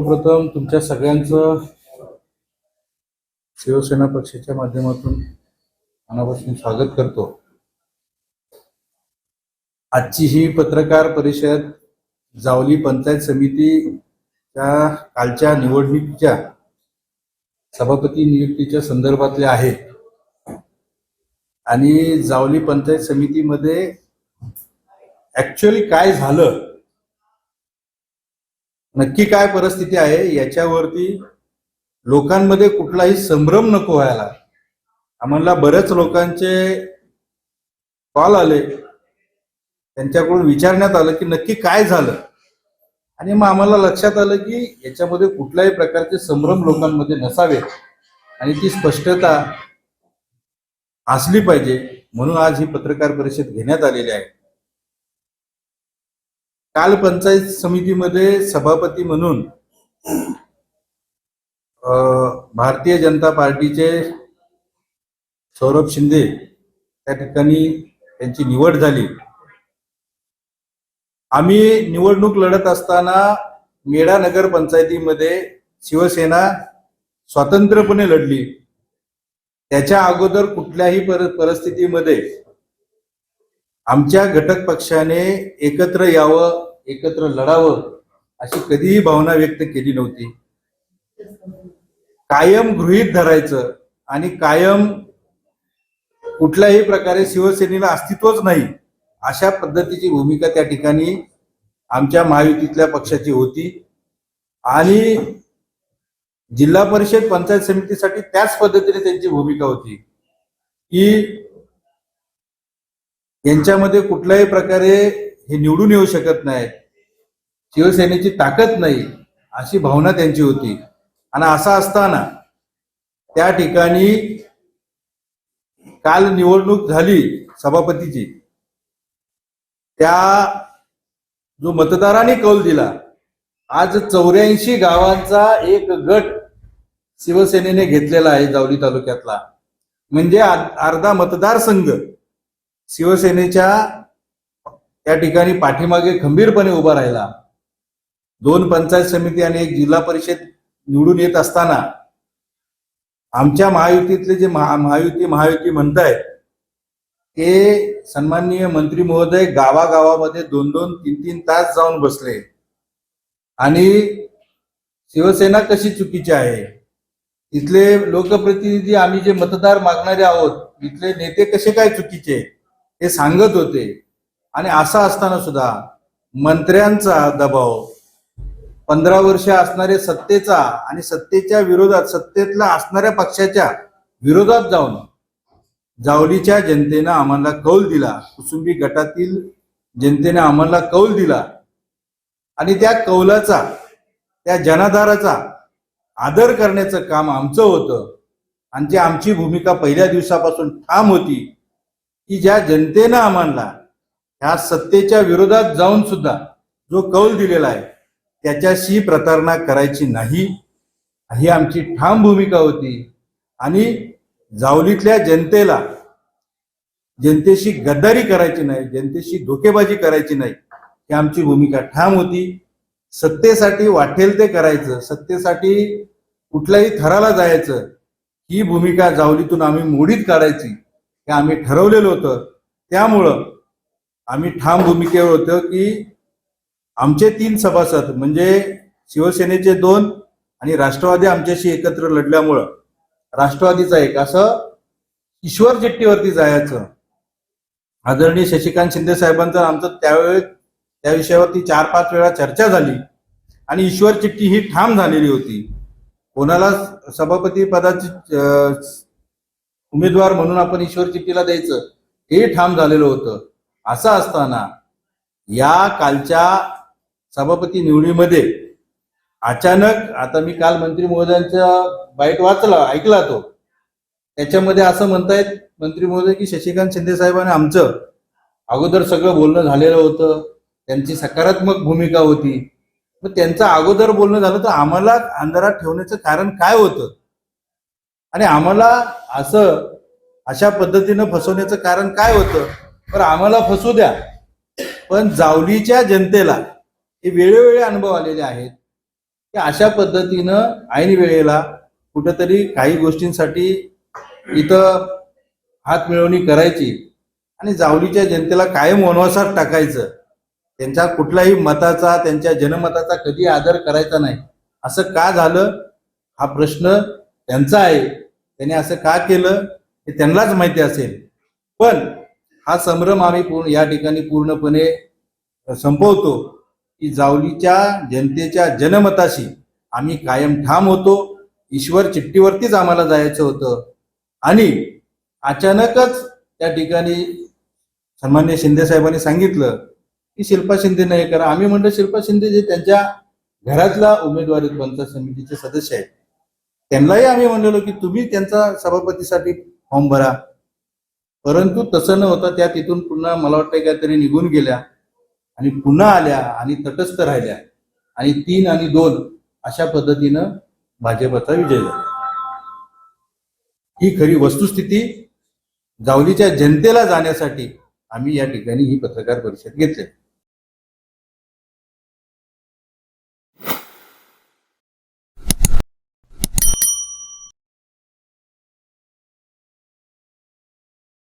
सर्वप्रथम तुमच्या सगळ्यांचं शिवसेना पक्षाच्या माध्यमातून मनापासून स्वागत करतो। आजची ही पत्रकार परिषद जावली पंचायत समितीच्या कालच्या निवडणुकीच्या सभापती नियुक्तीच्या संदर्भातले आहे। आणि जावली पंचायत समितीमध्ये ऍक्च्युअली काय झालं, नक्की काय परिस्थिती आहे याच्यावरती लोकांमध्ये कुठलाही संभ्रम नको व्हायला। आम्हाला बरेच लोकांचे कॉल आले, त्यांच्याकडून विचारण्यात आलं की नक्की काय झालं, आणि मग आम्हाला लक्षात आलं की याच्यामध्ये कुठल्याही प्रकारचे संभ्रम लोकांमध्ये नसावे आणि ती स्पष्टता असली पाहिजे, म्हणून आज ही पत्रकार परिषद घेण्यात आलेली आहे। काल पंचायत समितीमध्ये सभापती म्हणून भारतीय जनता पार्टीचे सौरभ शिंदे त्या ठिकाणी त्यांची निवड झाली। आम्ही निवडणूक लढत असताना मेढा नगर पंचायतीमध्ये शिवसेना स्वतंत्रपणे लढली। त्याच्या अगोदर कुठल्याही परिस्थितीमध्ये आमच्या घटक पक्षाने एकत्र यावं, एकत्र लढावं अशी कधीही भावना व्यक्त केली नव्हती। कायम गृहीत धरायचं आणि कायम कुठल्याही प्रकारे शिवसेनेला अस्तित्वच नाही अशा पद्धतीची भूमिका त्या ठिकाणी आमच्या महायुतीतल्या पक्षाची होती। आणि जिल्हा परिषद पंचायत समितीसाठी त्याच पद्धतीने त्यांची भूमिका होती की यांच्यामध्ये कुठल्याही प्रकारे हे निवडून येऊ शकत नाही, शिवसेनेची ताकद नाही अशी भावना त्यांची होती। आणि असं असताना त्या ठिकाणी काल निवडणूक झाली सभापतीची, त्या जो मतदारांनी कौल दिला, आज 84 गावांचा एक गट शिवसेनेने घेतलेला आहे जावली तालुक्यातला, म्हणजे अर्धा मतदारसंघ शिवसेनेच्या त्या ठिकाणी पाठीमागे खंबीरपणे उभा राहिला। 2 पंचायत समिती आणि 1 जिल्हा परिषद निवडून येत असताना आमच्या महायुतीतले जे महायुती म्हणतायत ते सन्माननीय मंत्री महोदय गावागावामध्ये 2-2, 3-3 तास जाऊन बसले। आणि शिवसेना कशी चुकीची आहे, इथले लोकप्रतिनिधी आम्ही जे मतदार मागणारे आहोत, इथले नेते कसे काय चुकीचे हे सांगत होते। आणि असं असताना सुद्धा मंत्र्यांचा दबाव, 15 वर्ष असणारे सत्तेचा आणि सत्तेच्या विरोधात, सत्तेतला असणाऱ्या पक्षाच्या विरोधात जाऊन जावलीच्या जनतेनं आम्हाला कौल दिला, कुसुंबी गटातील जनतेने आम्हाला कौल दिला। आणि त्या कौलाचा, त्या जनाधाराचा आदर करण्याचं काम आमचं होतं। आणि आमची भूमिका पहिल्या दिवसापासून ठाम होती की ज्या जनतेनं आम्हाला ह्या सत्तेच्या विरोधात जाऊन सुद्धा जो कौल दिलेला आहे त्याच्याशी प्रतारणा करायची नाही, ही आमची ठाम भूमिका होती। आणि जावलीतल्या जनतेशी गद्दारी करायची नाही, जनतेशी धोकेबाजी करायची नाही, ही आमची भूमिका ठाम होती। सत्तेसाठी वाटेल ते करायचं, सत्तेसाठी कुठल्याही थराला जायचं, ही भूमिका जावलीतून आम्ही मोडीत काढायची हे आम्ही ठरवलेलं होतं। त्यामुळं आम्ही ठाम भूमिकेवर होतो की आमचे 3 सभासद म्हणजे शिवसेनेचे 2 आणि राष्ट्रवादी आमच्याशी एकत्र लढल्यामुळं राष्ट्रवादीचा 1 असं ईश्वर चिठ्ठीवरती जायचं। आदरणीय शशिकांत शिंदे साहेबांचा आमचं त्यावेळेस त्या विषयावरती 4-5 वेळा चर्चा झाली आणि ईश्वर चिठ्ठी ही ठाम झालेली होती। कोणाला सभापती पदाची उमेदवार म्हणून आपण ईश्वर चिठ्ठीला द्यायचं हे ठाम झालेलं होतं। असं असताना या कालच्या सभापती निवडीमध्ये अचानक, आता मी काल मंत्री महोदयांचा बाईट ऐकला तो, त्याच्यामध्ये असं म्हणतायत मंत्री महोदय की शशिकांत शिंदे साहेबांनी आमचं अगोदर सगळं बोलणं झालेलं होतं, त्यांची सकारात्मक भूमिका होती। मग त्यांचं अगोदर बोलणं झालं तर आम्हाला अंधारात ठेवण्याचं कारण काय होतं, आणि आम्हाला अशा पद्धतीनं फसवण्याचं कारण काय होतं? तर आम्हाला फसू द्या, पण जावलीच्या जनतेला हे वेळोवेळी अनुभव आलेले आहेत की अशा पद्धतीनं ऐन वेळेला कुठंतरी काही गोष्टींसाठी इथं हात मिळवणी करायची आणि जावलीच्या जनतेला कायम वनवासात टाकायचं, त्यांच्या कुठल्याही मताचा, त्यांच्या जनमताचा कधी आदर करायचा नाही, असं का झालं हा प्रश्न त्यांचा आहे. त्याने असं का केलं हे त्यांनाच माहिती असेल. पण हा संभ्रम आम्ही या ठिकाणी पूर्णपणे संपवतो की जावलीच्या जनतेच्या जनमताशी आम्ही कायम ठाम होतो. ईश्वर चिठ्ठीवरतीच आम्हाला जायचं होतं आणि अचानकच त्या ठिकाणी सन्मान्य शिंदे साहेबांनी सांगितलं की शिल्पा शिंदे नाही करा. आम्ही म्हणलं शिल्पा शिंदे जे त्यांच्या घरातला उमेदवारी पंचायत समितीचे सदस्य आहेत त्यांनाही आम्ही म्हणलेलो की तुम्ही त्यांचा सभापतीसाठी फॉर्म भरा. परंतु तसं न होता त्या तिथून पुन्हा मला वाटतं काहीतरी निघून गेल्या आणि पुन्हा आल्या आणि तटस्थ राहिल्या आणि 3 आणि 2 अशा पद्धतीनं भाजपचा विजय झाला. ही खरी वस्तुस्थिती. जावलीच्या जनतेला जाण्यासाठी आम्ही या ठिकाणी ही पत्रकार परिषद घेतली.